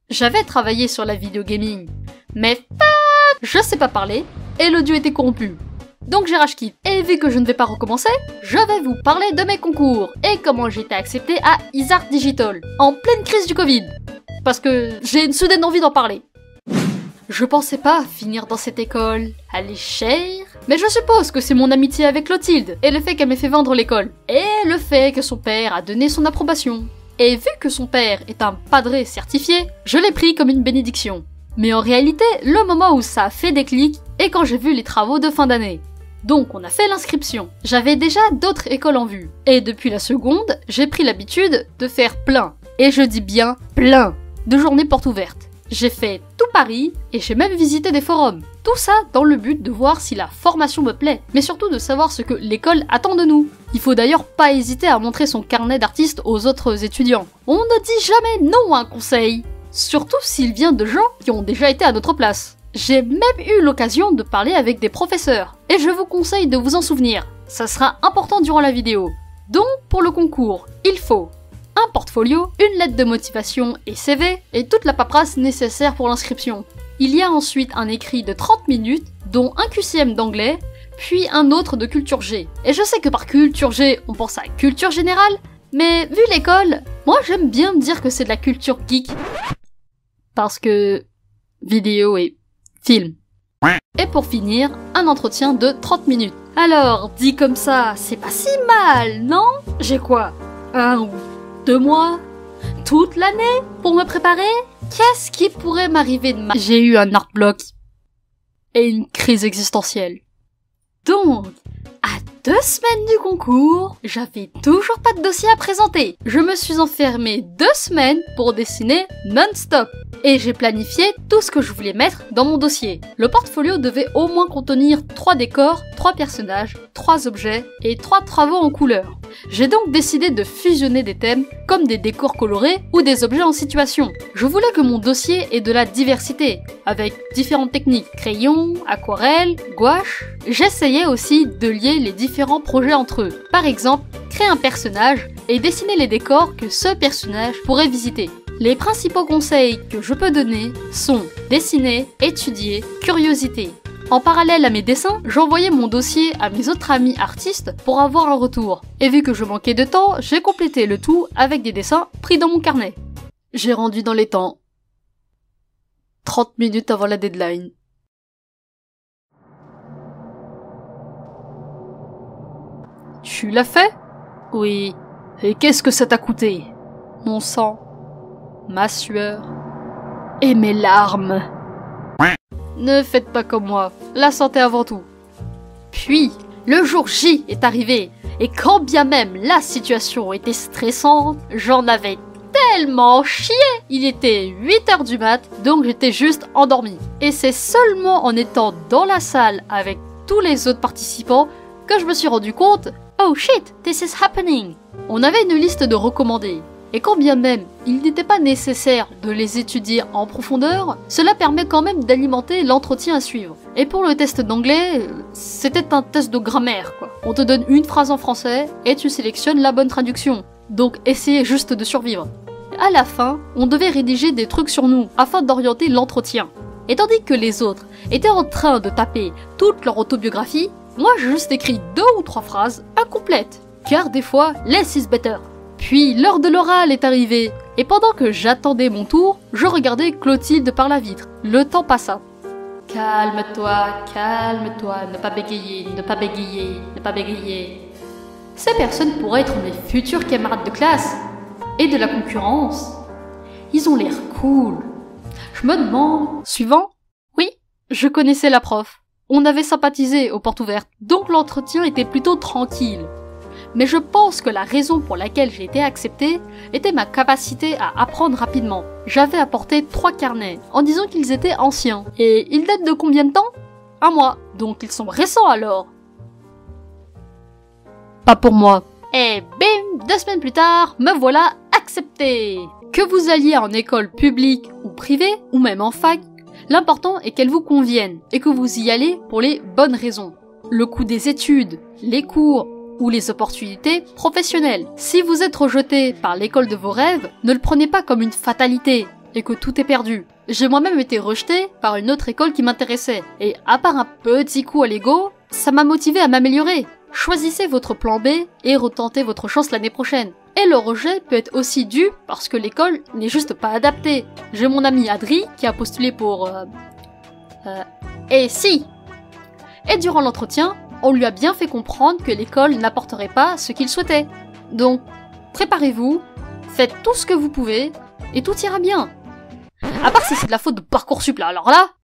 J'avais travaillé sur la vidéo gaming, mais je sais pas parler, et l'audio était corrompu. Donc j'ai rage quit. Et vu que je ne vais pas recommencer, je vais vous parler de mes concours, et comment j'ai été accepté à Isart Digital, en pleine crise du Covid. Parce que j'ai une soudaine envie d'en parler. Je pensais pas finir dans cette école, elle est chère, mais je suppose que c'est mon amitié avec Clotilde, et le fait qu'elle m'ait fait vendre l'école, et le fait que son père a donné son approbation. Et vu que son père est un padré certifié, je l'ai pris comme une bénédiction. Mais en réalité, le moment où ça a fait déclic est quand j'ai vu les travaux de fin d'année. Donc on a fait l'inscription. J'avais déjà d'autres écoles en vue. Et depuis la seconde, j'ai pris l'habitude de faire plein. Et je dis bien plein de journées portes ouvertes. J'ai fait tout Paris et j'ai même visité des forums. Tout ça dans le but de voir si la formation me plaît, mais surtout de savoir ce que l'école attend de nous. Il faut d'ailleurs pas hésiter à montrer son carnet d'artiste aux autres étudiants. On ne dit jamais non à un conseil, surtout s'il vient de gens qui ont déjà été à notre place. J'ai même eu l'occasion de parler avec des professeurs, et je vous conseille de vous en souvenir. Ça sera important durant la vidéo. Donc pour le concours, il faut un portfolio, une lettre de motivation et CV, et toute la paperasse nécessaire pour l'inscription. Il y a ensuite un écrit de 30 minutes, dont un QCM d'anglais, puis un autre de culture G. Et je sais que par culture G, on pense à culture générale, mais vu l'école, moi j'aime bien me dire que c'est de la culture geek. Parce que vidéo et film. Et pour finir, un entretien de 30 minutes. Alors, dit comme ça, c'est pas si mal, non? J'ai quoi? 1 ou 2 mois? Toute l'année? Pour me préparer? Qu'est-ce qui pourrait m'arriver de mal? J'ai eu un art block et une crise existentielle. Donc, à 2 semaines du concours, j'avais toujours pas de dossier à présenter. Je me suis enfermée 2 semaines pour dessiner non-stop. Et j'ai planifié tout ce que je voulais mettre dans mon dossier. Le portfolio devait au moins contenir 3 décors, 3 personnages, 3 objets et 3 travaux en couleur. J'ai donc décidé de fusionner des thèmes comme des décors colorés ou des objets en situation. Je voulais que mon dossier ait de la diversité, avec différentes techniques, crayon, aquarelle, gouache. J'essayais aussi de lier les différents projets entre eux. Par exemple, créer un personnage et dessiner les décors que ce personnage pourrait visiter. Les principaux conseils que je peux donner sont dessiner, étudier, curiosité. En parallèle à mes dessins, j'envoyais mon dossier à mes autres amis artistes pour avoir un retour. Et vu que je manquais de temps, j'ai complété le tout avec des dessins pris dans mon carnet. J'ai rendu dans les temps. 30 minutes avant la deadline. Tu l'as fait? Oui. Et qu'est-ce que ça t'a coûté? Mon sang, ma sueur et mes larmes. Ne faites pas comme moi, la santé avant tout. Puis, le jour J est arrivé, et quand bien même la situation était stressante, j'en avais tellement chié. Il était 8h du mat, donc j'étais juste endormi. Et c'est seulement en étant dans la salle avec tous les autres participants que je me suis rendu compte « Oh shit, this is happening !» On avait une liste de recommandés. Et quand bien même il n'était pas nécessaire de les étudier en profondeur, cela permet quand même d'alimenter l'entretien à suivre. Et pour le test d'anglais, c'était un test de grammaire quoi. On te donne une phrase en français et tu sélectionnes la bonne traduction. Donc essayez juste de survivre. À la fin, on devait rédiger des trucs sur nous afin d'orienter l'entretien. Et tandis que les autres étaient en train de taper toute leur autobiographie, moi j'ai juste écrit 2 ou 3 phrases incomplètes. Car des fois, less is better. Puis l'heure de l'oral est arrivée, et pendant que j'attendais mon tour, je regardais Clotilde par la vitre. Le temps passa. Calme-toi, ne pas bégayer, ne pas bégayer, ne pas bégayer. Ces personnes pourraient être mes futurs camarades de classe, et de la concurrence. Ils ont l'air cool. Je me demande... Suivant? Oui, je connaissais la prof. On avait sympathisé aux portes ouvertes, donc l'entretien était plutôt tranquille. Mais je pense que la raison pour laquelle j'ai été acceptée était ma capacité à apprendre rapidement. J'avais apporté 3 carnets, en disant qu'ils étaient anciens. Et ils datent de combien de temps? 1 mois, donc ils sont récents alors. Pas pour moi. Et bim, 2 semaines plus tard, me voilà acceptée. Que vous alliez en école publique ou privée, ou même en fac, l'important est qu'elle vous convienne, et que vous y allez pour les bonnes raisons. le coût des études, les cours ou les opportunités professionnelles. Si vous êtes rejeté par l'école de vos rêves, ne le prenez pas comme une fatalité et que tout est perdu. J'ai moi-même été rejeté par une autre école qui m'intéressait, et à part un petit coup à l'ego, ça m'a motivé à m'améliorer. Choisissez votre plan B et retentez votre chance l'année prochaine. Et le rejet peut être aussi dû parce que l'école n'est juste pas adaptée. J'ai mon ami Adri qui a postulé pour... Et si. Et durant l'entretien, on lui a bien fait comprendre que l'école n'apporterait pas ce qu'il souhaitait. Donc, préparez-vous, faites tout ce que vous pouvez, et tout ira bien. À part si c'est de la faute de Parcoursup là, alors là,